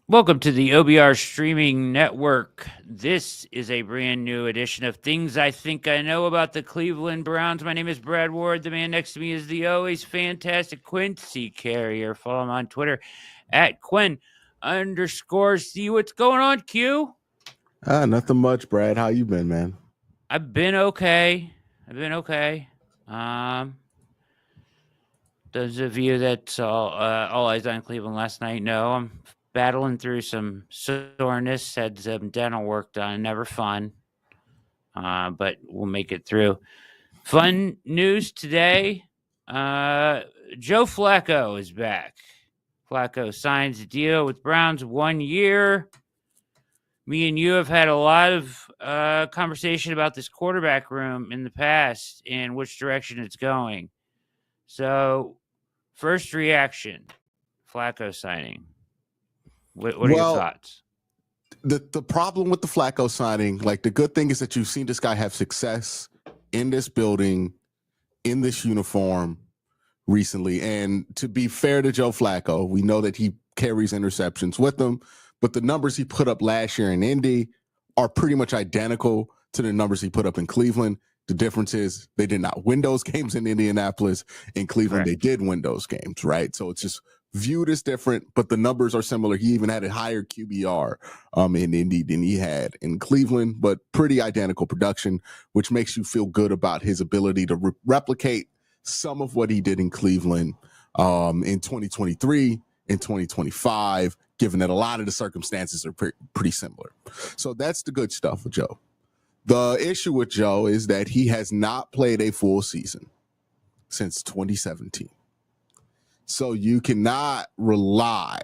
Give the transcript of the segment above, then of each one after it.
Welcome to the OBR streaming network. This is a brand new edition of Things I Think I Know About the Cleveland Browns. My name is Brad Ward. The man next to me is the always fantastic Quincy Carrier. Follow him on Twitter at Quinn_C. What's going on, Q? Nothing much, Brad. How you been, man? I've been okay. Those of you that saw All Eyes on Cleveland last night know I'm battling through some soreness, had some dental work done. Never fun, but we'll make it through. Fun news today. Joe Flacco is back. Flacco signs a deal with Browns 1 year. Me and you have had a lot of conversation about this quarterback room in the past and which direction it's going. So, first reaction, Flacco signing. What are your thoughts? The problem with the Flacco signing, like the good thing is that you've seen this guy have success in this building, in this uniform recently. And to be fair to Joe Flacco, we know that he carries interceptions with him, but the numbers he put up last year in Indy are pretty much identical to the numbers he put up in Cleveland. The difference is they did not win those games in Indianapolis. In Cleveland, They did win those games, right? So it's just viewed as different, but the numbers are similar. He even had a higher QBR in Indy than he had in Cleveland, but pretty identical production, which makes you feel good about his ability to replicate some of what he did in Cleveland in 2023, in 2025, given that a lot of the circumstances are pretty similar. So that's the good stuff with Joe. The issue with Joe is that he has not played a full season since 2017. So you cannot rely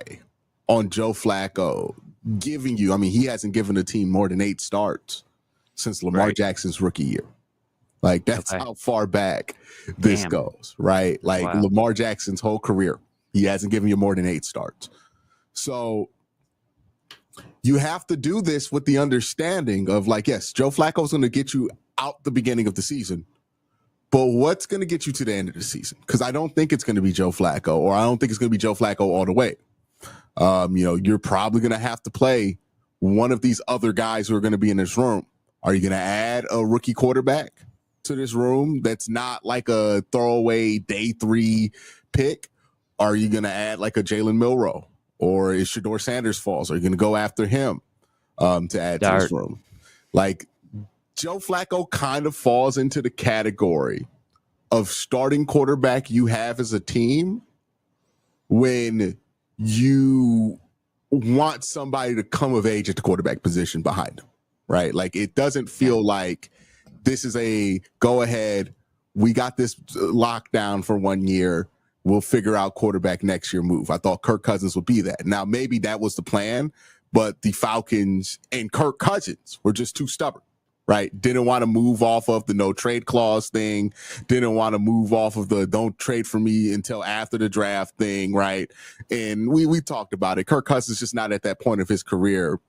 on Joe Flacco giving you, he hasn't given a team more than 8 starts since Lamar Jackson's rookie year. Like, that's how far back this goes, right? Like, Lamar Jackson's whole career, he hasn't given you more than 8 starts. So you have to do this with the understanding of, like, yes, Joe Flacco's going to get you out the beginning of the season, but what's going to get you to the end of the season? Because I don't think it's going to be Joe Flacco, or I don't think it's going to be Joe Flacco all the way. You're probably going to have to play one of these other guys who are going to be in this room. Are you going to add a rookie quarterback to this room that's not like a throwaway day 3 pick? Are you going to add like a Jalen Milroe? Or is Shedeur Sanders falls? Are you going to go after him to add to this room? Like, Joe Flacco kind of falls into the category of starting quarterback you have as a team when you want somebody to come of age at the quarterback position behind him, right? Like, it doesn't feel like this is a go ahead, we got this locked down for 1 year, we'll figure out quarterback next year move. I thought Kirk Cousins would be that. Now, maybe that was the plan, but the Falcons and Kirk Cousins were just too stubborn, right? Didn't want to move off of the no trade clause thing. Didn't want to move off of the don't trade for me until after the draft thing, right? And we talked about it. Kirk Cousins is just not at that point of his career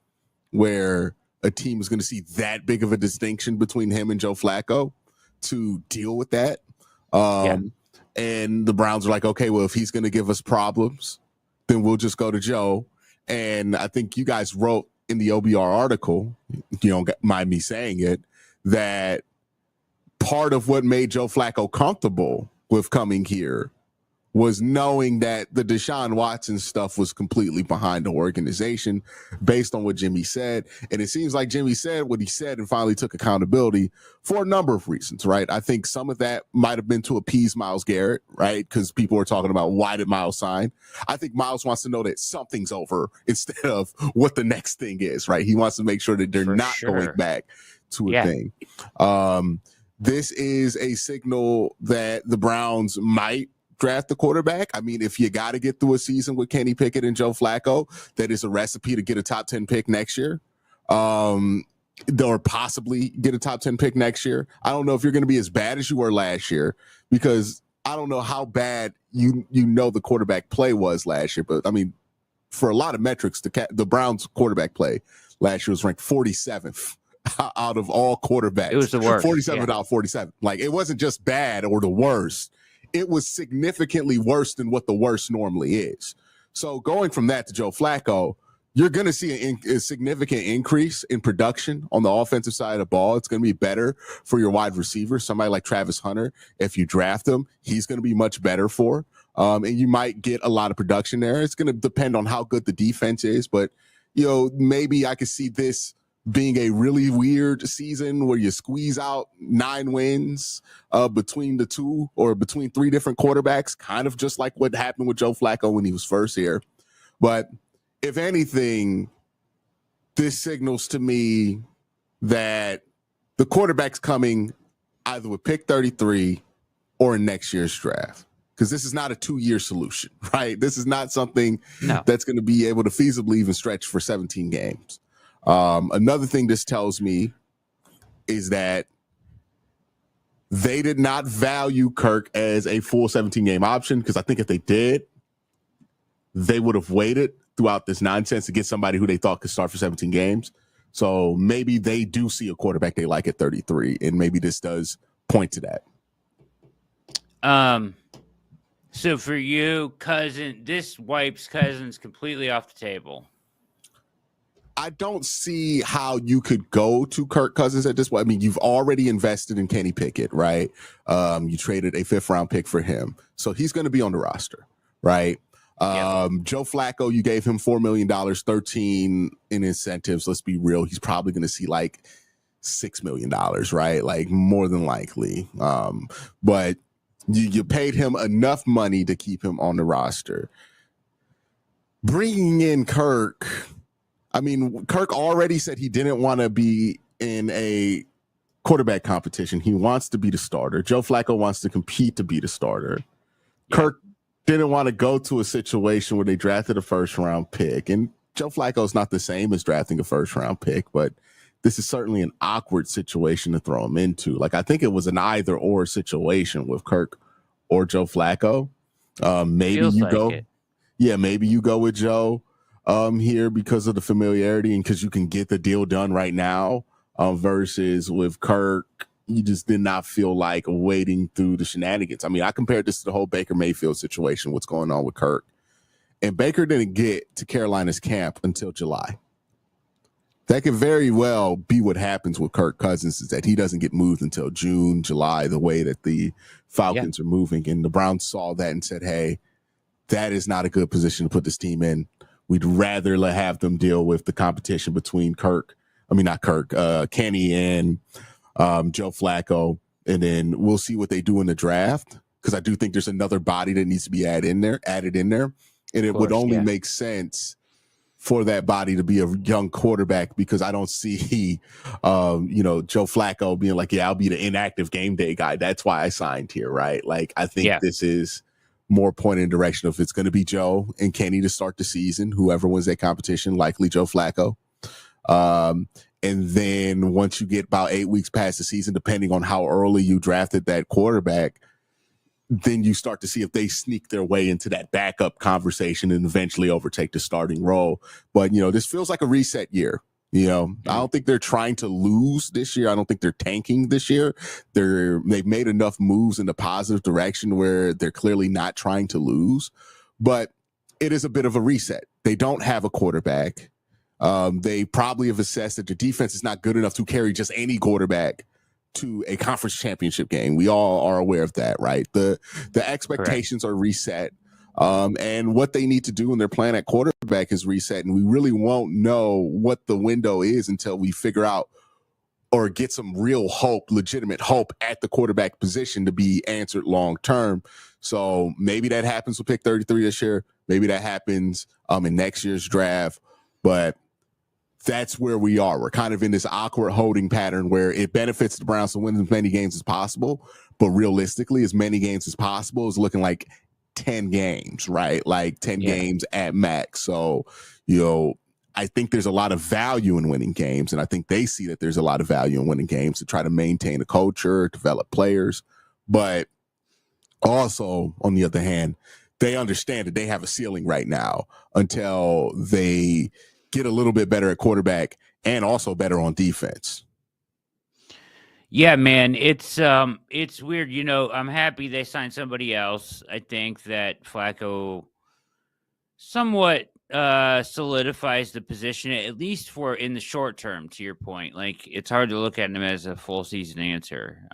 where a team is going to see that big of a distinction between him and Joe Flacco to deal with that. And the Browns are like, okay, well, if he's going to give us problems, then we'll just go to Joe. And I think you guys wrote in the OBR article, you don't mind me saying it, that part of what made Joe Flacco comfortable with coming here was knowing that the Deshaun Watson stuff was completely behind the organization based on what Jimmy said. And it seems like Jimmy said what he said and finally took accountability for a number of reasons, right? I think some of that might have been to appease Myles Garrett, right? Because people are talking about, why did Myles sign? I think Myles wants to know that something's over instead of what the next thing is, right? He wants to make sure that they're not going back to a thing. This is a signal that the Browns might draft the quarterback. I mean, if you got to get through a season with Kenny Pickett and Joe Flacco, that is a recipe to get a top 10 pick next year. Or possibly get a top 10 pick next year. I don't know if you're going to be as bad as you were last year, because I don't know how bad the quarterback play was last year. But I mean, for a lot of metrics, the Browns quarterback play last year was ranked 47th out of all quarterbacks. It was the worst. 47 out of 47. Like, it wasn't just bad or the worst. It was significantly worse than what the worst normally is. So going from that to Joe Flacco, you're going to see a significant increase in production on the offensive side of the ball. It's going to be better for your wide receiver. Somebody like Travis Hunter, if you draft him, he's going to be much better for. And you might get a lot of production there. It's going to depend on how good the defense is. But, maybe I could see this being a really weird season where you squeeze out 9 wins between the two or between 3 different quarterbacks, kind of just like what happened with Joe Flacco when he was first here. But if anything, this signals to me that the quarterback's coming either with pick 33 or in next year's draft, because this is not a 2-year solution, right? This is not something that's going to be able to feasibly even stretch for 17 games. Another thing this tells me is that they did not value Kirk as a full 17-game option, because I think if they did, they would have waited throughout this nonsense to get somebody who they thought could start for 17 games. So maybe they do see a quarterback they like at 33, and maybe this does point to that. So for you, this wipes Cousins completely off the table. I don't see how you could go to Kirk Cousins at this point. I mean, you've already invested in Kenny Pickett, right? You traded a 5th-round pick for him. So he's going to be on the roster, right? Joe Flacco, you gave him $4 million, 13 in incentives. Let's be real. He's probably going to see like $6 million, right? Like more than likely. But you paid him enough money to keep him on the roster. Bringing in Kirk, I mean, Kirk already said he didn't want to be in a quarterback competition. He wants to be the starter. Joe Flacco wants to compete to be the starter. Yeah. Kirk didn't want to go to a situation where they drafted a 1st-round pick. And Joe Flacco is not the same as drafting a 1st-round pick, but this is certainly an awkward situation to throw him into. Like, I think it was an either-or situation with Kirk or Joe Flacco. Maybe Feels you like go. It. Yeah, maybe you go with Joe here because of the familiarity and because you can get the deal done right now versus with Kirk. You just did not feel like wading through the shenanigans. I mean, I compared this to the whole Baker Mayfield situation, what's going on with Kirk. And Baker didn't get to Carolina's camp until July. That could very well be what happens with Kirk Cousins, is that he doesn't get moved until June, July, the way that the Falcons are moving. And the Browns saw that and said, hey, that is not a good position to put this team in. We'd rather have them deal with the competition between Kenny and Joe Flacco, and then we'll see what they do in the draft, because I do think there's another body that needs to be added in there, and it would only make sense for that body to be a young quarterback, because I don't see Joe Flacco being like, yeah, I'll be the inactive game day guy. That's why I signed here, right? Like, I think this is more pointed in direction of it's going to be Joe and Kenny to start the season. Whoever wins that competition, likely Joe Flacco. And then once you get about 8 weeks past the season, depending on how early you drafted that quarterback, then you start to see if they sneak their way into that backup conversation and eventually overtake the starting role. But, this feels like a reset year. I don't think they're trying to lose this year. I don't think they're tanking this year. They've made enough moves in the positive direction where they're clearly not trying to lose. But it is a bit of a reset. They don't have a quarterback. They probably have assessed that the defense is not good enough to carry just any quarterback to a conference championship game. We all are aware of that, right? The expectations are reset. And what they need to do in their plan at quarterback is reset. And we really won't know what the window is until we figure out or get some real hope, legitimate hope at the quarterback position to be answered long term. So maybe that happens with pick 33 this year. Maybe that happens in next year's draft. But that's where we are. We're kind of in this awkward holding pattern where it benefits the Browns to win as many games as possible. But realistically, as many games as possible is looking like 10 games, right? Like 10 games at max. So, I think there's a lot of value in winning games. And I think they see that there's a lot of value in winning games to try to maintain a culture, develop players. But also, on the other hand, they understand that they have a ceiling right now until they get a little bit better at quarterback and also better on defense. Yeah, man, it's weird. I'm happy they signed somebody else. I think that Flacco somewhat solidifies the position, at least for in the short term, to your point. Like, it's hard to look at him as a full season answer.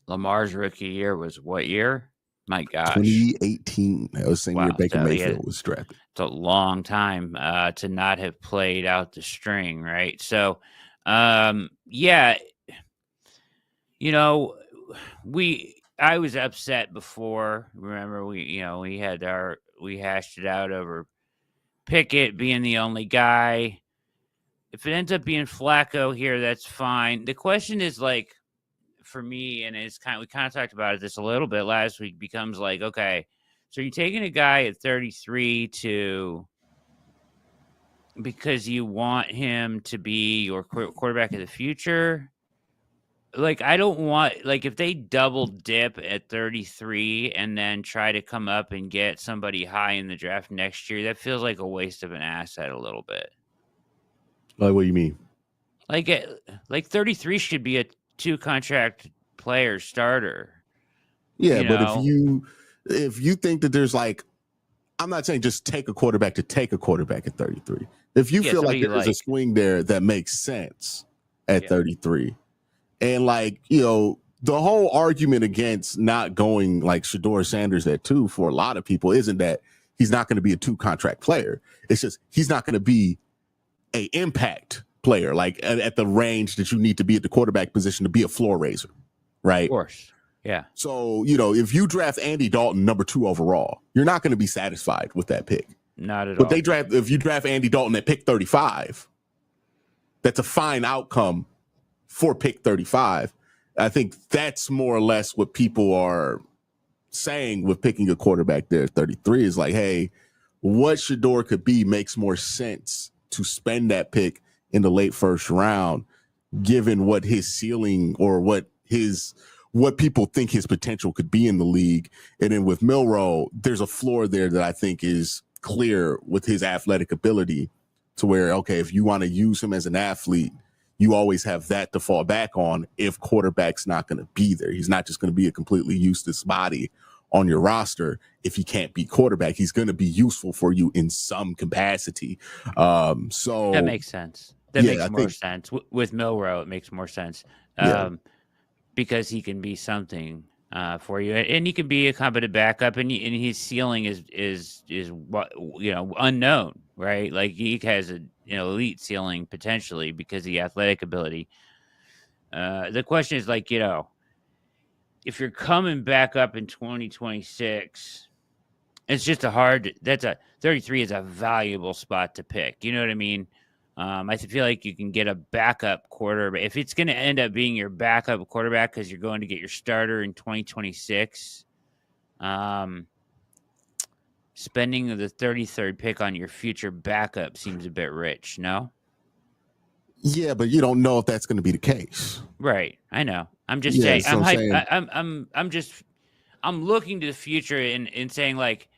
Lamar's rookie year was what year? My gosh. 2018. That was the same year Wow. Baker So, Mayfield was drafted. it's a long time to not have played out the string, right? So, yeah, I was upset before. Remember, we hashed it out over Pickett being the only guy. If it ends up being Flacco here, that's fine. The question is, like, for me, and we kind of talked about this a little bit last week, becomes like, okay, so you're taking a guy at 33 because you want him to be your quarterback of the future. Like, I don't want, like, if they double dip at 33 and then try to come up and get somebody high in the draft next year, that feels like a waste of an asset a little bit. Like, what do you mean? Like 33 should be a 2-contract player starter. Yeah, but if you think that there's, like, I'm not saying just take a quarterback to take a quarterback at 33. If you feel like there's a swing there that makes sense at 33, and, like, the whole argument against not going like Shedeur Sanders at 2 for a lot of people isn't that he's not going to be a 2-contract player. It's just he's not going to be a impact player, like at the range that you need to be at the quarterback position to be a floor raiser, right? Of course. Yeah. So, if you draft Andy Dalton number 2 overall, you're not going to be satisfied with that pick. Not at all. But if you draft Andy Dalton at pick 35, that's a fine outcome for pick 35. I think that's more or less what people are saying with picking a quarterback there at 33 is like, hey, what Shedeur could be makes more sense to spend that pick in the late first round, given what his ceiling or what people think his potential could be in the league. And then with Milroe, there's a floor there that I think is clear with his athletic ability to where, okay, if you want to use him as an athlete, you always have that to fall back on if quarterback's not going to be there. He's not just going to be a completely useless body on your roster. If he can't be quarterback, he's going to be useful for you in some capacity. So that makes sense. That makes more sense. With Milroe, it makes more sense. Because he can be something for you, and he can be a competent backup, and his ceiling is what unknown, right? Like, he has an elite ceiling potentially because of the athletic ability. The question is, like, if you're coming back up in 2026, it's just that's a 33 is a valuable spot to pick. You know what I mean? I feel like you can get a backup quarterback. If it's going to end up being your backup quarterback because you're going to get your starter in 2026, spending the 33rd pick on your future backup seems a bit rich, no? Yeah, but you don't know if that's going to be the case. Right. I know. I'm just saying. I'm looking to the future and saying, like,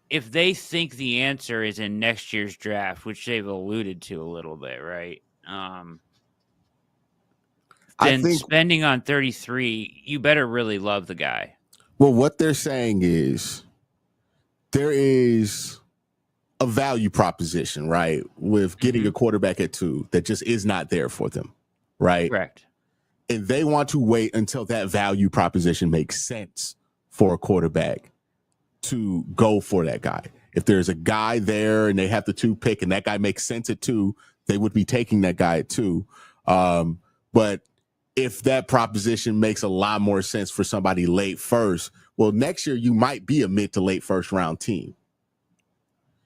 if they think the answer is in next year's draft, which they've alluded to a little bit, right? Then spending on 33, you better really love the guy. Well, what they're saying is there is a value proposition, right, with getting a quarterback at 2 that just is not there for them, right? Correct. And they want to wait until that value proposition makes sense for a quarterback to go for that guy. If there's a guy there and they have the 2 pick and that guy makes sense at 2, they would be taking that guy at 2. But if that proposition makes a lot more sense for somebody late first, well, next year you might be a mid to late first round team.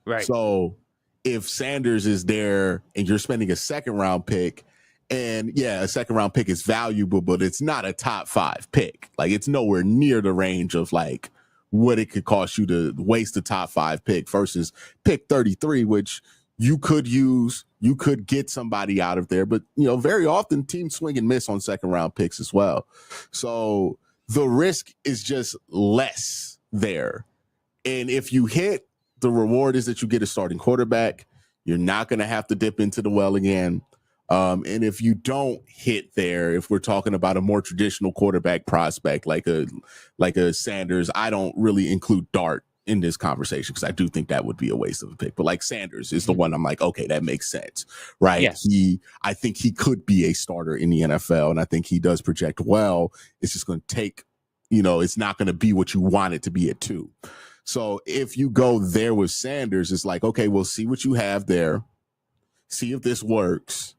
Right. So if Sanders is there and you're spending a 2nd round pick, and a 2nd round pick is valuable, but it's not a top 5 pick. Like, it's nowhere near the range of, like, what it could cost you to waste the top 5 pick versus pick 33, which you could use. You could get somebody out of there, but very often teams swing and miss on 2nd round picks as well. So the risk is just less there. And if you hit, the reward is that you get a starting quarterback. You're not going to have to dip into the well again. And if you don't hit there, if we're talking about a more traditional quarterback prospect like a Sanders, I don't really include Dart in this conversation because I do think that would be a waste of a pick. But like Sanders is the one I'm like, okay, that makes sense, right? Yes. I think he could be a starter in the NFL, and I think he does project well. It's just going to take, it's not going to be what you want it to be at 2. So if you go there with Sanders, it's like, okay, we'll see what you have there, see if this works,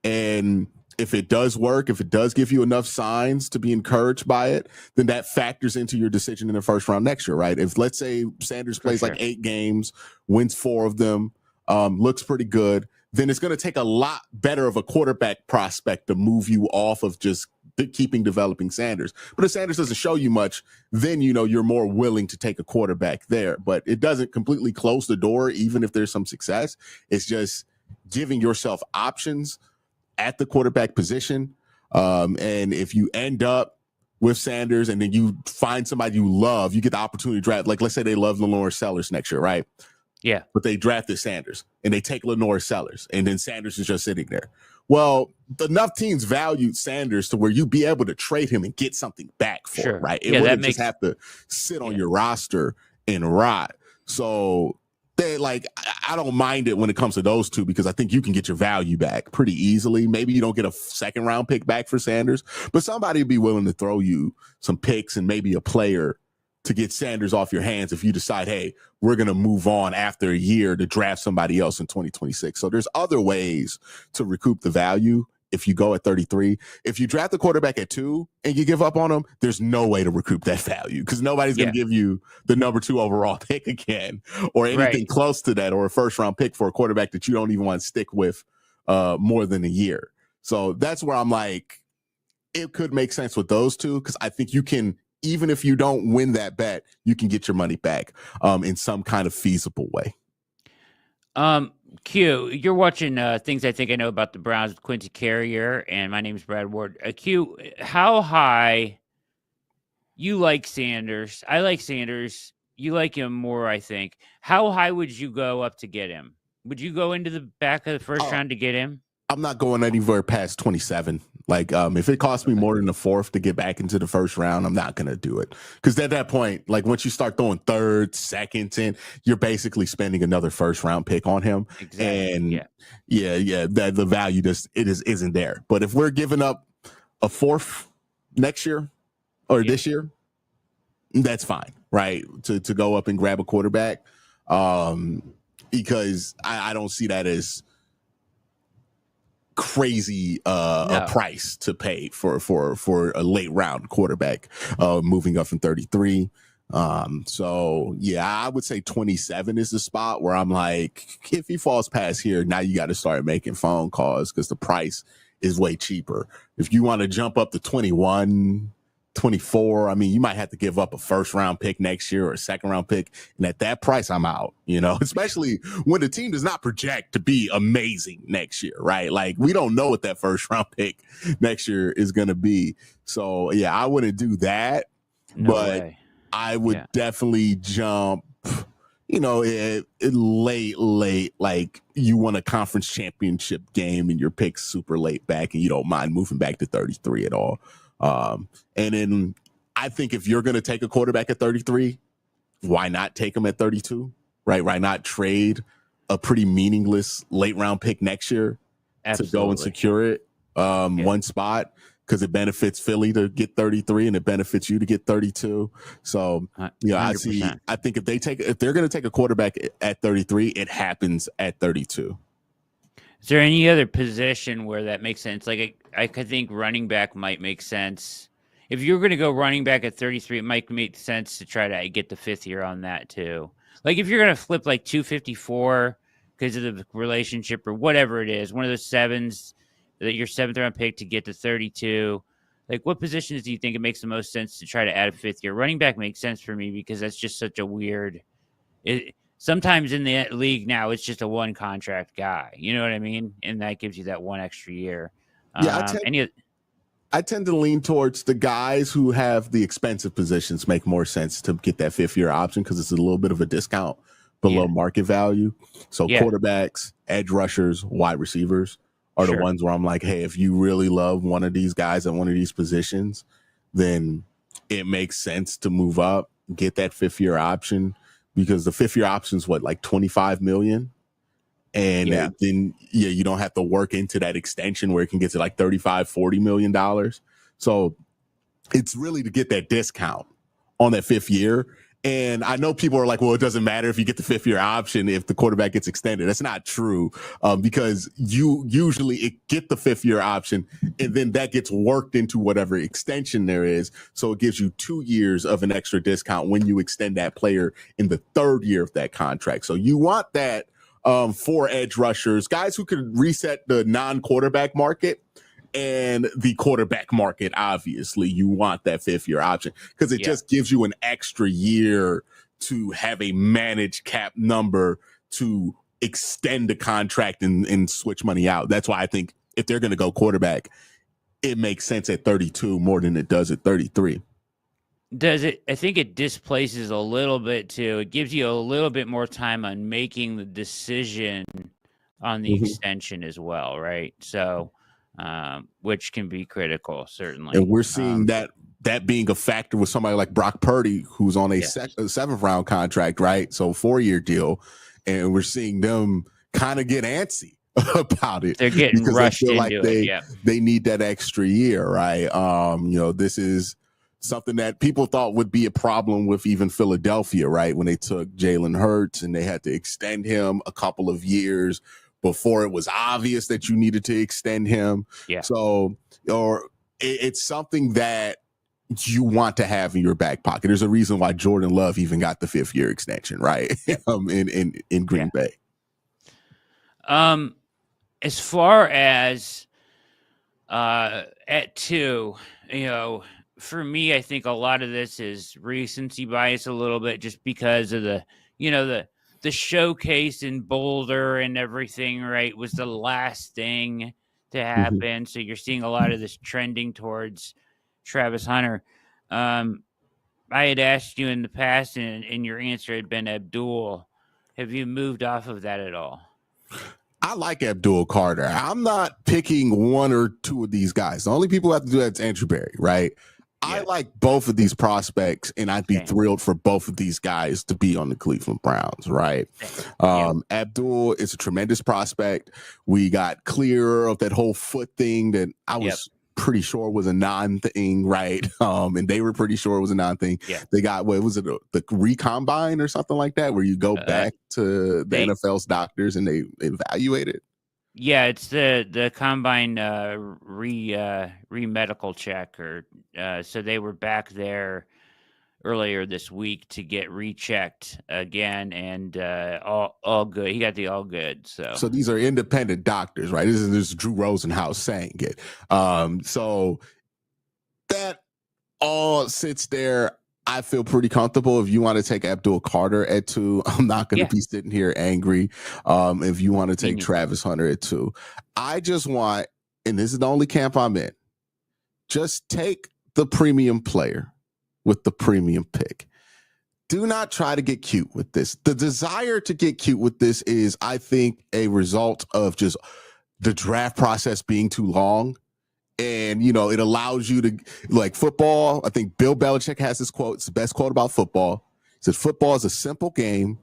and if it does work, if it does give you enough signs to be encouraged by it, then that factors into your decision in the first round next year, right? If let's say Sanders plays like 8 games, wins 4 of them, looks pretty good, then it's going to take a lot better of a quarterback prospect to move you off of just keeping developing Sanders. But if Sanders doesn't show you much, then you're more willing to take a quarterback there. But it doesn't completely close the door, even if there's some success. It's just giving yourself options at the quarterback position. And if you end up with Sanders and then you find somebody you love, you get the opportunity to draft. Like, let's say they love Lenore Sellers next year, right? Yeah. But they drafted Sanders and they take Lenore Sellers and then Sanders is just sitting there. Well, enough teams valued Sanders to where you'd be able to trade him and get something back for it, right? It wouldn't just have to sit on your roster and rot. So I don't mind it when it comes to those two because I think you can get your value back pretty easily. Maybe you don't get a second round pick back for Sanders, but somebody would be willing to throw you some picks and maybe a player to get Sanders off your hands if you decide, hey, we're going to move on after a year to draft somebody else in 2026. So there's other ways to recoup the value if you go at 33. If you draft the quarterback at 2 and you give up on him, there's no way to recoup that value because nobody's going to give you the number 2 overall pick again or anything close to that or a first round pick for a quarterback that you don't even want to stick with more than a year. So that's where I'm like, it could make sense with those two because I think you can, even if you don't win that bet, you can get your money back in some kind of feasible way. Q, you're watching Things I Think I Know About the Browns with Quincy Carrier, and my name is Brad Ward. Q, how high you like Sanders? I like Sanders. You like him more, I think. How high would you go up to get him? Would you go into the back of the first round to get him? I'm not going anywhere past 27. Like, if it costs me more than the 4th to get back into the first round, I'm not going to do it. Because at that point, like once you start throwing 3rd, 2nd in, you're basically spending another first round pick on him. Exactly. And that the value isn't there. But if we're giving up a 4th next year or this year, that's fine, right? To go up and grab a quarterback. Because I don't see that as crazy a price to pay for a late round quarterback moving up from 33. So I would say 27 is the spot where I'm like, if he falls past here, now you got to start making phone calls because the price is way cheaper. If you want to jump up to 21, 24, I mean, you might have to give up a first round pick next year or a second round pick. And at that price, I'm out, especially when the team does not project to be amazing next year, right? Like we don't know what that first round pick next year is going to be. So I wouldn't do that, but I would definitely jump, late, like you won a conference championship game and your pick's super late back and you don't mind moving back to 33 at all. And then I think if you're going to take a quarterback at 33, why not take him at 32, right? Why not trade a pretty meaningless late round pick next year to go and secure it one spot because it benefits Philly to get 33 and it benefits you to get 32. So, I think if they're going to take a quarterback at 33, it happens at 32. Is there any other position where that makes sense? Like I could think running back might make sense. If you're going to go running back at 33, it might make sense to try to get the 5th year on that too. Like if you're going to flip like 254 because of the relationship or whatever it is, one of those 7s that your 7th round pick to get to 32. Like what positions do you think it makes the most sense to try to add a 5th year? Running back makes sense for me because that's just such a weird. Sometimes in the league now, it's just a 1 contract guy. You know what I mean? And that gives you that 1 extra year. I tend to lean towards the guys who have the expensive positions make more sense to get that 5th year option because it's a little bit of a discount below market value. So quarterbacks, edge rushers, wide receivers are the ones where I'm like, hey, if you really love one of these guys at one of these positions, then it makes sense to move up, get that 5th year option. because the 5th year option is what, like 25 million. And then you don't have to work into that extension where it can get to like 35-40 million dollars. So it's really to get that discount on that 5th year. And I know people are like, well, it doesn't matter if you get the 5th year option if the quarterback gets extended. That's not true, because you usually get the 5th year option and then that gets worked into whatever extension there is. So it gives you 2 years of an extra discount when you extend that player in the 3rd year of that contract. So you want that for edge rushers, guys who could reset the non-quarterback market. And the quarterback market, obviously, you want that 5th year option because it just gives you an extra year to have a managed cap number to extend the contract and switch money out. That's why I think if they're going to go quarterback, it makes sense at 32 more than it does at 33. Does it? I think it displaces a little bit too. It gives you a little bit more time on making the decision on the extension as well, right? So. Which can be critical, certainly. And we're seeing that being a factor with somebody like Brock Purdy, who's on a 7th round contract, right? So 4-year deal. And we're seeing them kind of get antsy about it. They're getting because rushed they feel into like they need that extra year, right? This is something that people thought would be a problem with even Philadelphia, right? When they took Jalen Hurts and they had to extend him a couple of years before it was obvious that you needed to extend him. Yeah. So, it's something that you want to have in your back pocket. There's a reason why Jordan Love even got the 5th year extension, right? in Green Bay. As far as at 2, for me, I think a lot of this is recency bias a little bit, just because of the showcase in Boulder and everything, right, was the last thing to happen. Mm-hmm. So you're seeing a lot of this trending towards Travis Hunter. I had asked you in the past, and your answer had been Abdul. Have you moved off of that at all? I like Abdul Carter. I'm not picking one or two of these guys. The only people who have to do that is Andrew Berry, right? Yeah. I like both of these prospects, and I'd be thrilled for both of these guys to be on the Cleveland Browns, right? Abdul is a tremendous prospect. We got clear of that whole foot thing that I was pretty sure was a non-thing, right? And they were pretty sure it was a non-thing. Yeah. They got, what was it, the recombine or something like that, where you go back to the NFL's doctors and they evaluate it? Yeah, it's the combine re-medical check, or so they were back there earlier this week to get rechecked again, and all good. He got the all good. So these are independent doctors, right? This is Drew Rosenhaus saying it. So that all sits there. I feel pretty comfortable. If you want to take Abdul Carter at 2, I'm not going to be sitting here angry. If you want to take Travis Hunter at 2, I just want, and this is the only camp I'm in, just take the premium player with the premium pick. Do not try to get cute with this. The desire to get cute with this is, I think, a result of just the draft process being too long. And, it allows you to, like football. I think Bill Belichick has this quote. It's the best quote about football. He says, football is a simple game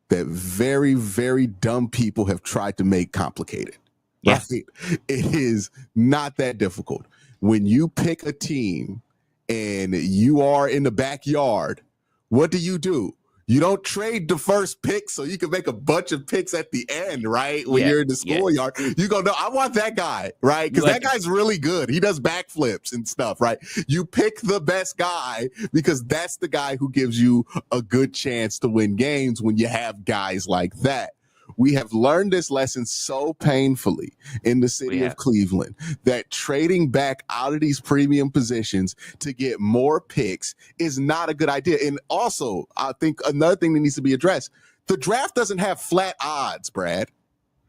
that very, very dumb people have tried to make complicated. Yeah. Right? It is not that difficult. When you pick a team and you are in the backyard, what do? You don't trade the first pick so you can make a bunch of picks at the end, right? When you're in the schoolyard, you go, no, I want that guy, right? Because that guy's really good. He does backflips and stuff, right? You pick the best guy because that's the guy who gives you a good chance to win games when you have guys like that. We have learned this lesson so painfully in the city of Cleveland that trading back out of these premium positions to get more picks is not a good idea. And also, I think another thing that needs to be addressed, the draft doesn't have flat odds, Brad,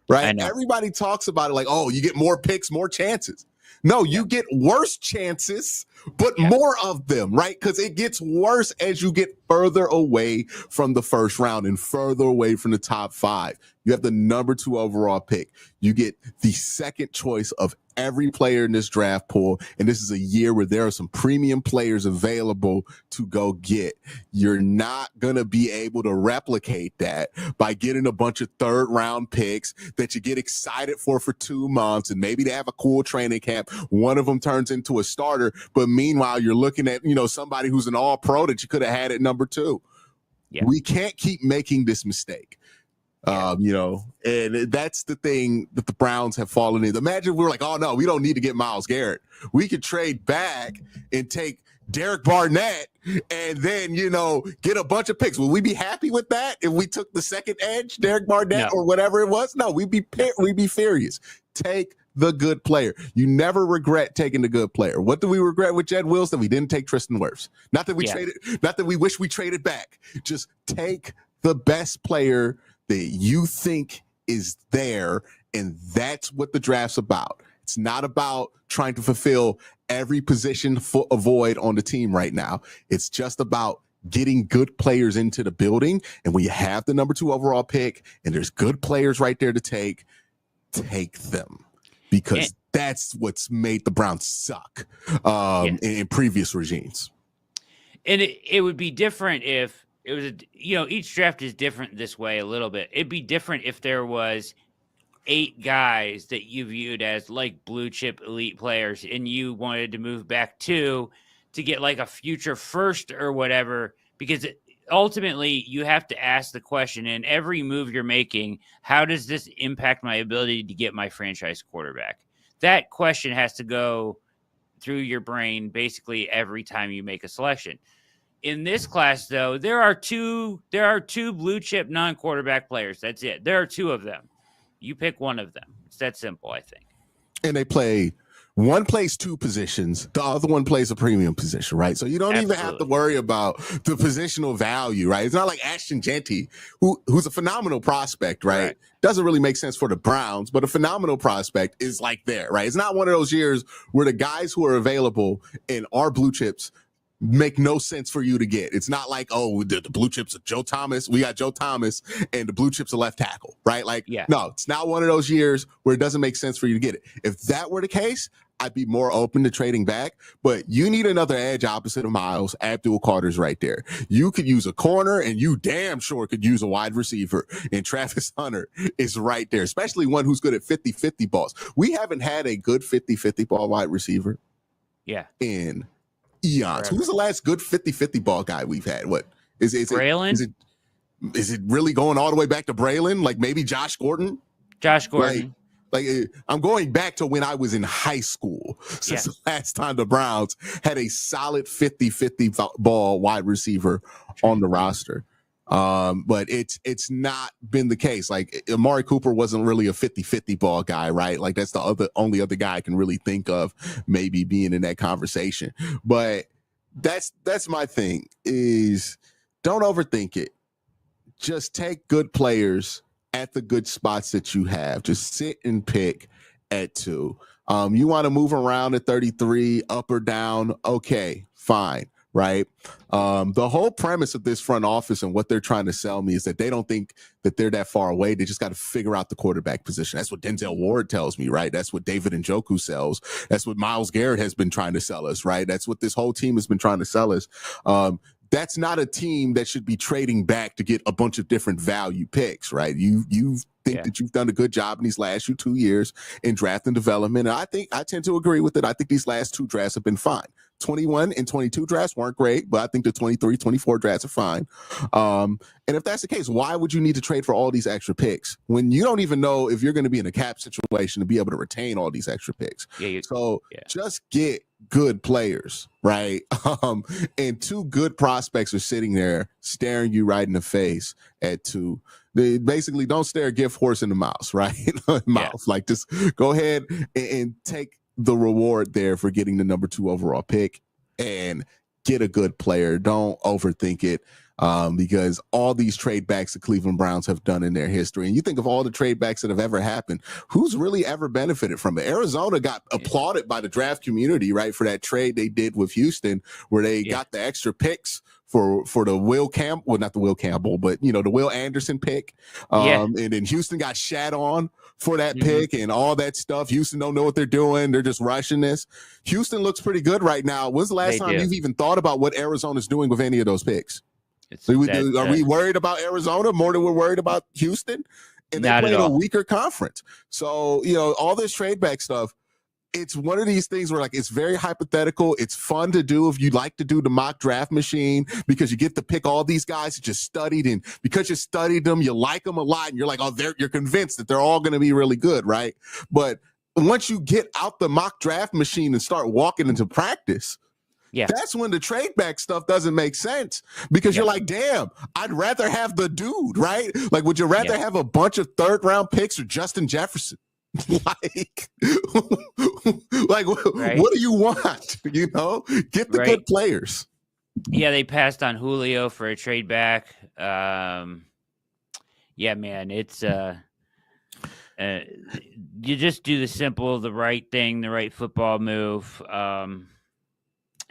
right? Everybody talks about it like, oh, you get more picks, more chances. No, you get worse chances, but more of them, right? Because it gets worse as you get further away from the first round and further away from the top 5. You have the number 2 overall pick. You get the second choice of every player in this draft pool. And this is a year where there are some premium players available to go get. You're not going to be able to replicate that by getting a bunch of 3rd round picks that you get excited for 2 months. And maybe they have a cool training camp. One of them turns into a starter. But meanwhile, you're looking at, somebody who's an all pro that you could have had at number 2. Yeah. We can't keep making this mistake. And that's the thing that the Browns have fallen in. Imagine we were like, oh no, we don't need to get Myles Garrett. We could trade back and take Derek Barnett and then, get a bunch of picks. Will we be happy with that if we took the second edge, Derek Barnett or whatever it was? No, we'd be furious. Take the good player. You never regret taking the good player. What do we regret with Jed Wilson? We didn't take Tristan Wirfs. Not that we wish we traded back. Just take the best player that you think is there, and that's what the draft's about. It's not about trying to fulfill every position void on the team right now. It's just about getting good players into the building, and when you have the number 2 overall pick and there's good players right there to take them, because that's what's made the Browns suck in previous regimes. And it would be different if it was, each draft is different this way a little bit. It'd be different if there was 8 guys that you viewed as like blue chip elite players and you wanted to move back 2 to get like a future first or whatever, because ultimately you have to ask the question in every move you're making, how does this impact my ability to get my franchise quarterback? That question has to go through your brain basically every time you make a selection. In this class, though, there are two blue chip non-quarterback players. That's it. There are 2 of them. You pick one of them. It's that simple, I think. And one plays 2 positions. The other one plays a premium position, right? So you don't even have to worry about the positional value, right? It's not like Ashton Jeanty, who's a phenomenal prospect, right? Doesn't really make sense for the Browns, but a phenomenal prospect is like there, right? It's not one of those years where the guys who are available in our blue chips make no sense for you to get. It's not like, oh, the blue chips are Joe Thomas. We got Joe Thomas and the blue chips are left tackle, right? No, it's not one of those years where it doesn't make sense for you to get it. If that were the case, I'd be more open to trading back, but you need another edge opposite of Miles. Abdul Carter's right there. You could use a corner and you damn sure could use a wide receiver, and Travis Hunter is right there, especially one who's good at 50-50 balls. We haven't had a good 50-50 ball wide receiver in eons. Who's the last good 50-50 ball guy we've had? What is Braylon? Is it really going all the way back to Braylon? Like maybe Josh Gordon? Like I'm going back to when I was in high school since the last time the Browns had a solid 50-50 ball wide receiver on the roster. But it's not been the case. Like Amari Cooper wasn't really a 50-50 ball guy, right? Like that's the only other guy I can really think of maybe being in that conversation. But that's my thing is don't overthink it. Just take good players at the good spots that you have. Just sit and pick at 2. You want to move around at 33, up or down. Okay, fine. Right. The whole premise of this front office and what they're trying to sell me is that they don't think that they're that far away. They just got to figure out the quarterback position. That's what Denzel Ward tells me, right? That's what David Njoku sells. That's what Myles Garrett has been trying to sell us, right? That's what this whole team has been trying to sell us. That's not a team that should be trading back to get a bunch of different value picks, right? You think that you've done a good job in these last 2 years in draft and development. And I tend to agree with it. I think these last 2 drafts have been fine. 21 and 22 drafts weren't great, but I think the 23, 24 drafts are fine. And if that's the case, why would you need to trade for all these extra picks when you don't even know if you're going to be in a cap situation to be able to retain all these extra picks? Just get good players, right? And 2 good prospects are sitting there staring you right in the face at 2. They basically don't stare a gift horse in the mouth, right? Like just go ahead and take the reward there for getting the number 2 overall pick and get a good player. Don't overthink it. Because all these trade backs the Cleveland Browns have done in their history. And you think of all the trade backs that have ever happened, who's really ever benefited from it? Arizona got applauded by the draft community, right, for that trade they did with Houston, where they got the extra picks for the Will Campbell, well, not the Will Campbell, but the Will Anderson pick. Yeah. And then Houston got shat on for that Mm-hmm. pick and all that stuff. Houston don't know what they're doing. They're just rushing this. Houston looks pretty good right now. When's the last time you've even thought about what Arizona's doing with any of those picks? Are we worried about Arizona more than we're worried about Houston? And they played a weaker conference. So, all this trade back stuff, it's one of these things where like it's very hypothetical. It's fun to do if you like to do the mock draft machine because you get to pick all these guys that you studied, and because you studied them, you like them a lot, and you're like, you're convinced that they're all going to be really good, right? But once you get out the mock draft machine and start walking into practice, that's when the trade back stuff doesn't make sense because you're like, damn, I'd rather have the dude, right? Like, would you rather have a bunch of third round picks or Justin Jefferson? Like, what do you want? Get the good players. Yeah, they passed on Julio for a trade back. Yeah, man, it's you just do the right thing, the right football move.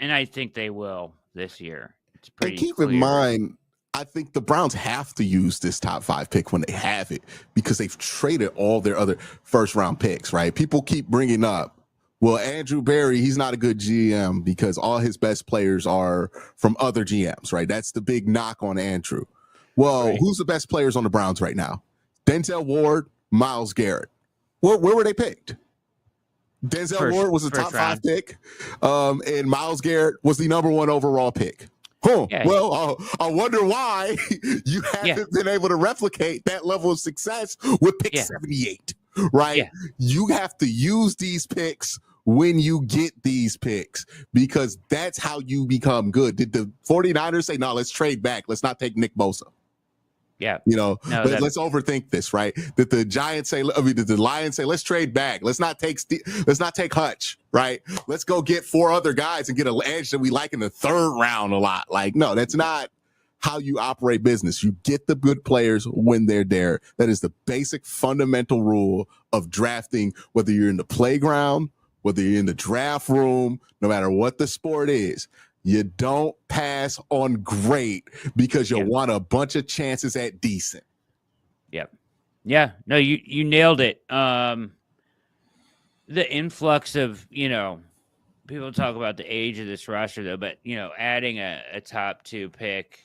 And I think they will this year. It's pretty. And keep in mind, I think the Browns have to use this top 5 pick when they have it because they've traded all their other first round picks, right? People keep bringing up, well, Andrew Berry, he's not a good GM because all his best players are from other GMs, right? That's the big knock on Andrew. Well, who's the best players on the Browns right now? Denzel Ward, Myles Garrett. Where were they picked? Denzel Ward was the top 5 pick, and Myles Garrett was the number 1 overall pick. Huh. Yeah. Well, I wonder why you haven't been able to replicate that level of success with pick 78, right? Yeah. You have to use these picks when you get these picks because that's how you become good. Did the 49ers say, no, let's trade back. Let's not take Nick Bosa? Yeah. Let's overthink this, right? Did the Giants say, did the Lions say, let's trade back. Let's not take Hutch, right? Let's go get 4 other guys and get an edge that we like in the 3rd round a lot. Like, no, that's not how you operate business. You get the good players when they're there. That is the basic fundamental rule of drafting, whether you're in the playground, whether you're in the draft room, no matter what the sport is. You don't pass on great because you want a bunch of chances at decent. Yep. Yeah. No, you nailed it. The influx of, people talk about the age of this roster though, but adding a top 2 pick,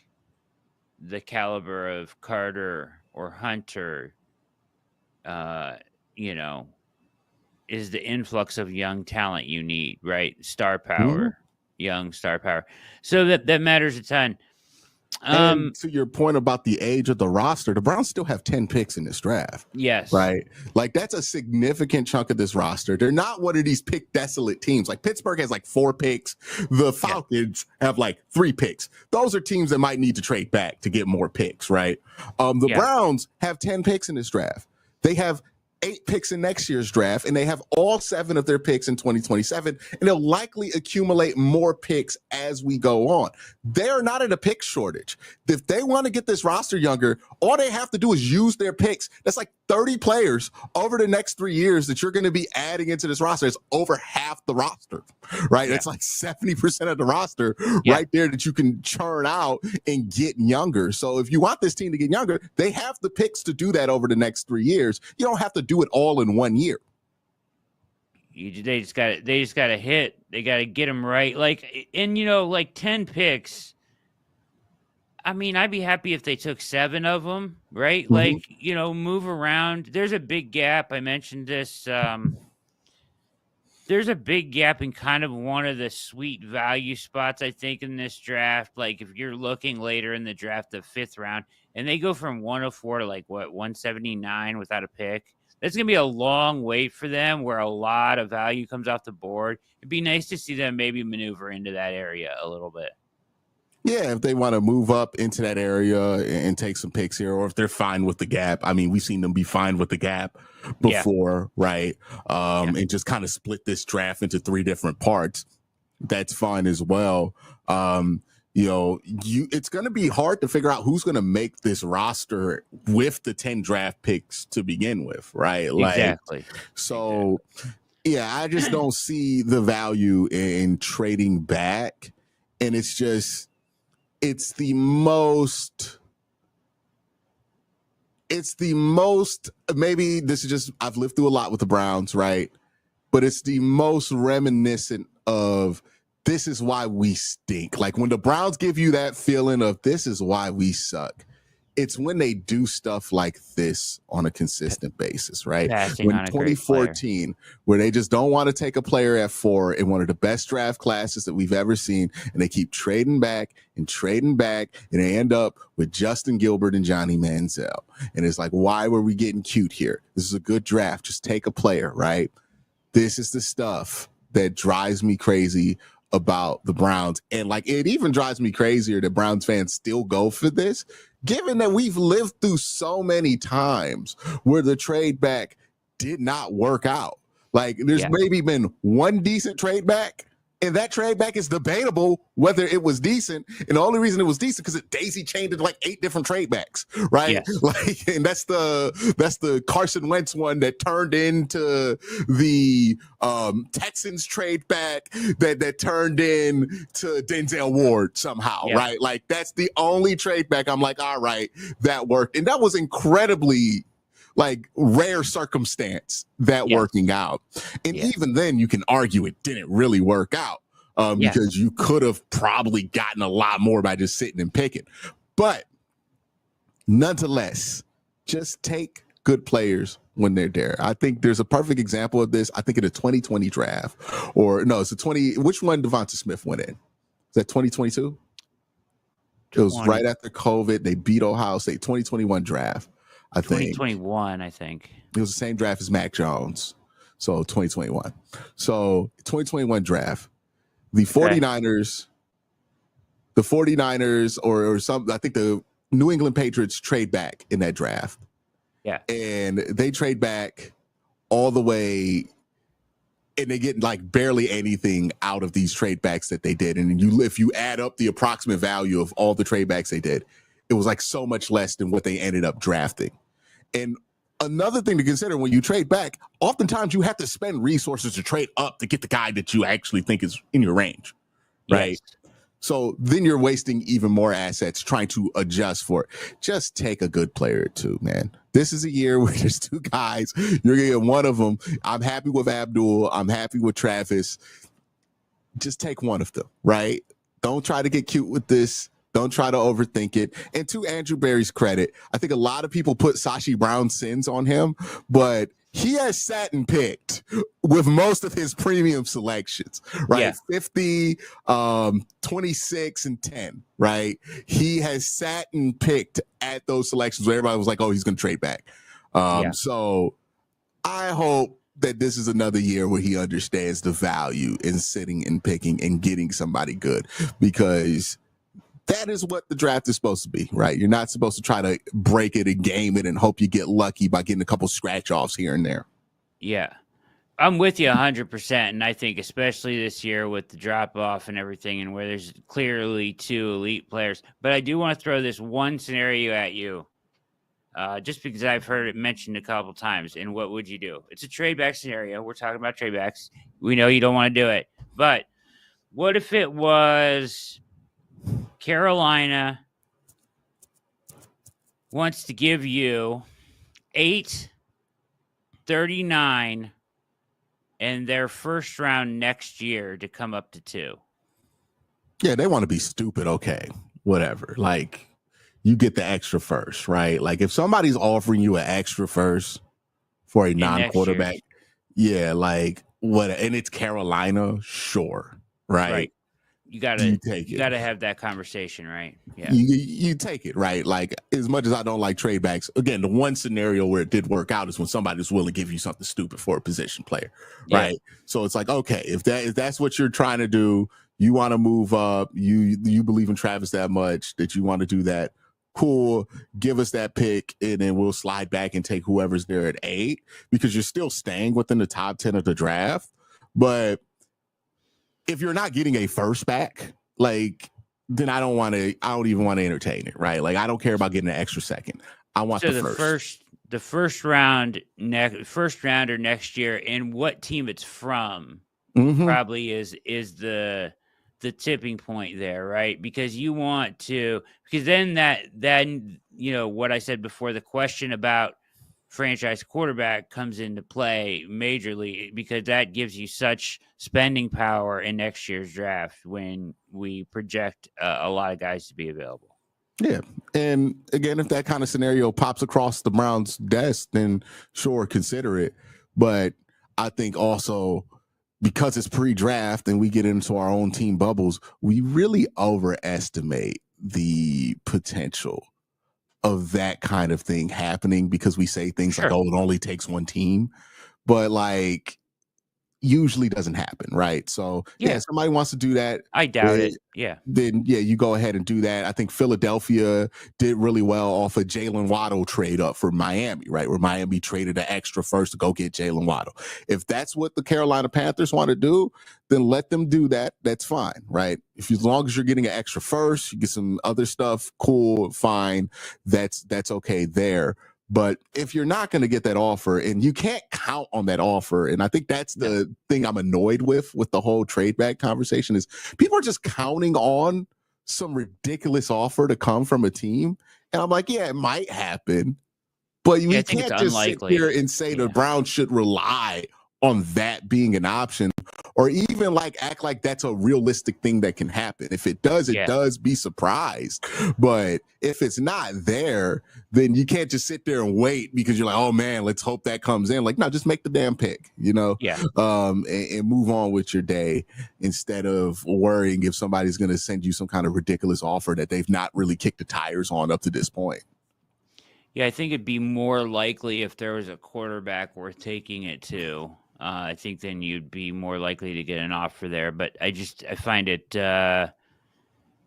the caliber of Carter or Hunter, is the influx of young talent you need, right? Star power. Young star power. So that matters a ton. And to your point about the age of the roster, the Browns still have 10 picks in this draft. Yes. Right? Like, that's a significant chunk of this roster. They're not one of these pick desolate teams. Like, Pittsburgh has 4 picks. The Falcons have 3 picks. Those are teams that might need to trade back to get more picks, right? The Browns have 10 picks in this draft. They have 8 picks in next year's draft, and they have all 7 of their picks in 2027, and they'll likely accumulate more picks as we go on. They're not in a pick shortage. If they want to get this roster younger, all they have to do is use their picks. That's 30 players over the next 3 years that you're going to be adding into this roster. It's over half the roster, right? It's 70% of the roster right there that you can churn out and get younger. So if you want this team to get younger, they have the picks to do that over the next 3 years. You don't have to do it all in 1 year. They just got to hit. They got to get them right. 10 picks. I mean, I'd be happy if they took 7 of them, right? Mm-hmm. Move around. There's a big gap. I mentioned this. There's a big gap in kind of one of the sweet value spots, I think, in this draft. Like, if you're looking later in the draft, the 5th round, and they go from 104 to 179 without a pick. That's going to be a long wait for them where a lot of value comes off the board. It'd be nice to see them maybe maneuver into that area a little bit. Yeah, if they want to move up into that area and take some picks here, or if they're fine with the gap. I mean, we've seen them be fine with the gap before, right? And just kind of split this draft into 3 different parts. That's fine as well. It's going to be hard to figure out who's going to make this roster with the 10 draft picks to begin with, right? Exactly. So, I just don't see the value in trading back. And it's just, it's the most maybe this is just I've lived through a lot with the Browns, right? But it's the most reminiscent of this is why we stink. Like when the Browns give you that feeling of this is why we suck, it's when they do stuff like this on a consistent basis, right? Passing When on a great player. 2014, where they just don't want to take a player at 4 in one of the best draft classes that we've ever seen, and they keep trading back, and they end up with Justin Gilbert and Johnny Manziel. And it's like, why were we getting cute here? This is a good draft. Just take a player, right? This is the stuff that drives me crazy about the Browns. And like, it even drives me crazier that Browns fans still go for this, given that we've lived through so many times where the trade back did not work out. Like there's maybe been one decent trade back, and that trade back is debatable whether it was decent. And the only reason it was decent because it daisy chained it like 8 different trade backs, right? Yes. Like, and that's the Carson Wentz one that turned into the Texans trade back that turned into Denzel Ward somehow, right? Like that's the only trade back I'm like, all right, that worked. And that was incredibly like rare circumstance that working out. And even then you can argue it didn't really work out because you could have probably gotten a lot more by just sitting and picking. But nonetheless, just take good players when they're there. I think there's a perfect example of this. I think in the 2020 draft, or no, it's a 20. Which one Devonta Smith went in? Is that 2022? It was right after COVID. They beat Ohio State. 2021 draft. I think 2021, I think. It was the same draft as Mac Jones. So 2021. So 2021 draft. The 49ers, or some, I think the New England Patriots trade back in that draft. Yeah. And they trade back all the way, and they get like barely anything out of these trade backs that they did. And if you add up the approximate value of all the trade backs they did, it was like so much less than what they ended up drafting. And another thing to consider when you trade back, oftentimes you have to spend resources to trade up to get the guy that you actually think is in your range, right? Yes. So then you're wasting even more assets trying to adjust for it. Just take a good player or two, man. This is a year where there's 2 guys. You're going to get one of them. I'm happy with Abdul. I'm happy with Travis. Just take one of them, right? Don't try to get cute with this. Don't try to overthink it. And to Andrew Berry's credit, I think a lot of people put Sashi Brown's sins on him, but he has sat and picked with most of his premium selections, right? Yeah. 50, 26, and 10, right? He has sat and picked at those selections where everybody was like, oh, he's going to trade back. So I hope that this is another year where he understands the value in sitting and picking and getting somebody good, because that is what the draft is supposed to be, right? You're not supposed to try to break it and game it and hope you get lucky by getting a couple scratch offs here and there. Yeah, I'm with you 100%. And I think especially this year with the drop off and everything, and where there's clearly 2 elite players. But I do want to throw this one scenario at you, just because I've heard it mentioned a couple times. And what would you do? It's a trade back scenario. We're talking about trade backs. We know you don't want to do it. But what if it was Carolina wants to give you 8, 39, and their first round next year to come up to 2? Yeah, they want to be stupid. Okay, whatever. Like, you get the extra first, right? Like, if somebody's offering you an extra first for a non-quarterback, yeah, like what? And it's Carolina, sure, right? You gotta have that conversation, right? Yeah, you take it, right? Like, as much as I don't like trade backs, again, the one scenario where it did work out is when somebody's willing to give you something stupid for a position player, right? So it's like, okay, if that's what you're trying to do, you want to move up, you believe in Travis that much that you want to do that. Cool, give us that pick, and then we'll slide back and take whoever's there at 8, because you're still staying within the top 10 of the draft, but if you're not getting a first back, like, then I don't even want to entertain it, right? Like, I don't care about getting an extra second. I want the first. The first rounder next year, and what team it's from probably is the the tipping point there, right? Because you want to, because then what I said before, the question about franchise quarterback comes into play majorly, because that gives you such spending power in next year's draft when we project a lot of guys to be available. Yeah. And again, if that kind of scenario pops across the Browns' desk, then sure, consider it. But I think also, because it's pre-draft and we get into our own team bubbles, we really overestimate the potential of that kind of thing happening, because we say things like, oh, it only takes one team. But like, usually doesn't happen, right? So yeah, somebody wants to do that. I doubt it. Yeah. Then you go ahead and do that. I think Philadelphia did really well off a Jalen Waddle trade up for Miami, right? Where Miami traded an extra first to go get Jalen Waddle. If that's what the Carolina Panthers want to do, then let them do that. That's fine, right? As long as you're getting an extra first, you get some other stuff, cool, fine. That's okay there. But if you're not going to get that offer, and you can't count on that offer, and I think that's the thing I'm annoyed with the whole trade back conversation, is people are just counting on some ridiculous offer to come from a team. And I'm like, yeah, it might happen, but we can't just sit here and say the Browns should rely on that being an option, or even like act like that's a realistic thing that can happen. If it does, it does, be surprised. But if it's not there, then you can't just sit there and wait because you're like, oh man, let's hope that comes in. Like, no, just make the damn pick, and move on with your day, instead of worrying if somebody's going to send you some kind of ridiculous offer that they've not really kicked the tires on up to this point. Yeah, I think it'd be more likely if there was a quarterback worth taking it to. I think then you'd be more likely to get an offer there. But I find it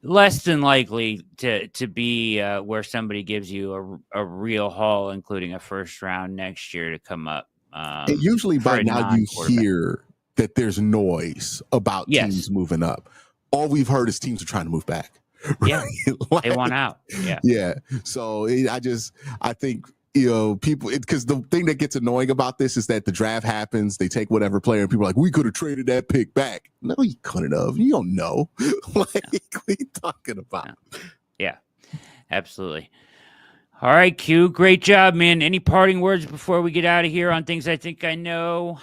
less than likely to be where somebody gives you a real haul, including a first round next year to come up. And usually by now you hear that there's noise about teams moving up. All we've heard is teams are trying to move back. Right? Yeah, like, they want out. Yeah. So I think, people, because the thing that gets annoying about this is that the draft happens, they take whatever player, and people are like, we could have traded that pick back. No, you couldn't have. You don't know. What are you talking about? Yeah, absolutely. All right, Q, great job, man. Any parting words before we get out of here on things I think I know?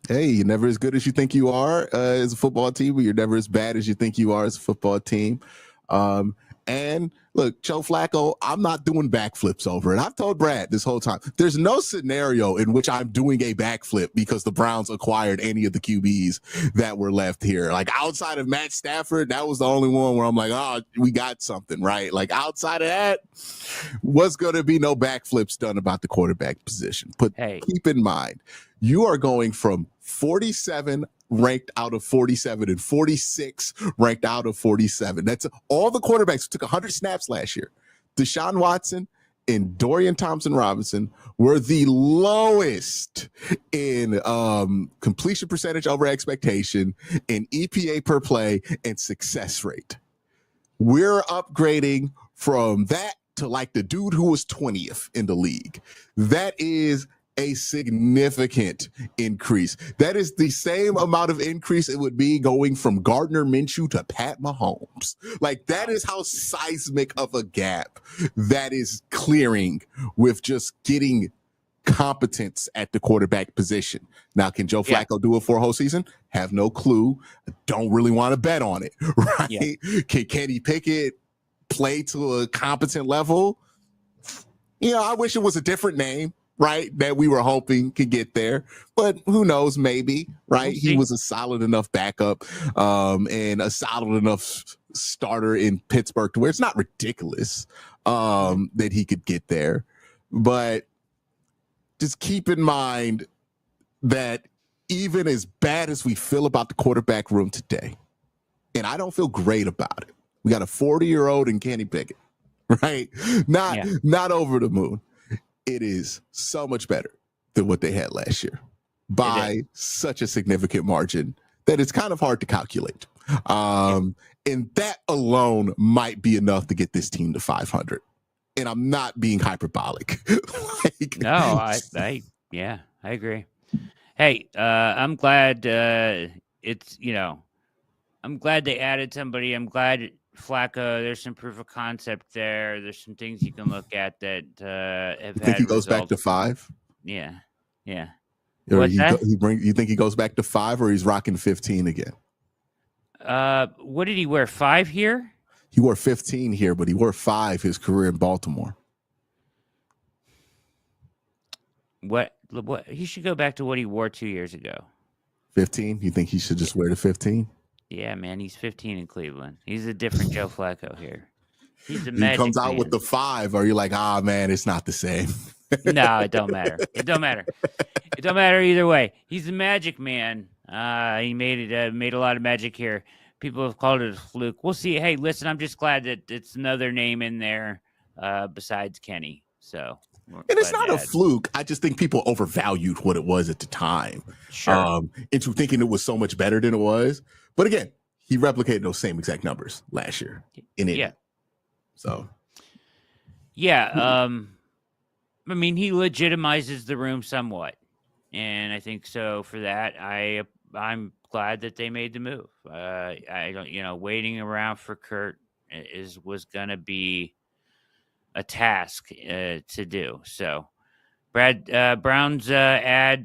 Hey, you're never as good as you think you are as a football team, but you're never as bad as you think you are as a football team. And look, Joe Flacco, I'm not doing backflips over it. I've told Brad this whole time, there's no scenario in which I'm doing a backflip because the Browns acquired any of the QBs that were left here. Like, outside of Matt Stafford, that was the only one where I'm like, oh, we got something, right? Like, outside of that, was going to be no backflips done about the quarterback position. But keep in mind, you are going from 47 ranked out of 47 and 46 ranked out of 47. That's all the quarterbacks who took 100 snaps last year. Deshaun Watson and Dorian Thompson-Robinson were the lowest in completion percentage over expectation, in EPA per play, and success rate. We're upgrading from that to like the dude who was 20th in the league. That is a significant increase. That is the same amount of increase it would be going from Gardner Minshew to Pat Mahomes. Like, that is how seismic of a gap that is clearing with just getting competence at the quarterback position. Now, can Joe Flacco do it for a whole season? Have no clue. Don't really want to bet on it, right? Yeah. Can Kenny Pickett play to a competent level? I wish it was a different name, right, that we were hoping could get there, but who knows, maybe, right? He was a solid enough backup and a solid enough starter in Pittsburgh to where it's not ridiculous that he could get there. But just keep in mind that even as bad as we feel about the quarterback room today, and I don't feel great about it, we got a 40-year-old in Kenny Pickett, right? Not over the moon. It is so much better than what they had last year by such a significant margin that it's kind of hard to calculate. And that alone might be enough to get this team to 500. And I'm not being hyperbolic. No, I agree. Hey, I'm glad it's, I'm glad they added somebody. I'm glad Flacco. There's some proof of concept there. There's some things you can look at that have You think had he goes back to results. 5? Yeah, yeah. Or What's that? you think he goes back to 5 or he's rocking 15 again? What did he wear? 5 here? He wore 15 here, but he wore 5 his career in Baltimore. What? He should go back to what he wore 2 years ago. 15? You think he should just wear the 15? Yeah, man. He's 15 in Cleveland. He's a different Joe Flacco here. He's the He magic comes out man. with the 5, or you're like, man, it's not the same. No, it don't matter. It don't matter. It don't matter either way. He's the magic man. He made a lot of magic here. People have called it a fluke. We'll see. Hey, listen, I'm just glad that it's another name in there besides Kenny. So, And it's not a fluke. I just think people overvalued what it was at the time. Sure. Into thinking it was so much better than it was. But again, he replicated those same exact numbers last year in Indy. Yeah. So, yeah. I mean, he legitimizes the room somewhat, and I think so. For that, I'm glad that they made the move. I don't, waiting around for Kurt was gonna be a task to do. So, Browns add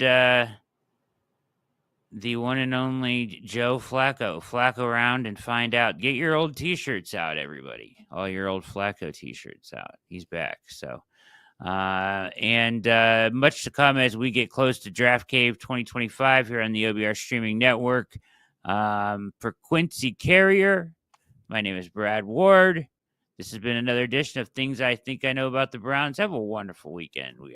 the one and only Joe Flacco. Flacco around and find out. Get your old T-shirts out, everybody. All your old Flacco T-shirts out. He's back. So. And much to come as we get close to Draft Cave 2025 here on the OBR streaming network. For Quincy Carrier, my name is Brad Ward. This has been another edition of Things I Think I Know About the Browns. Have a wonderful weekend.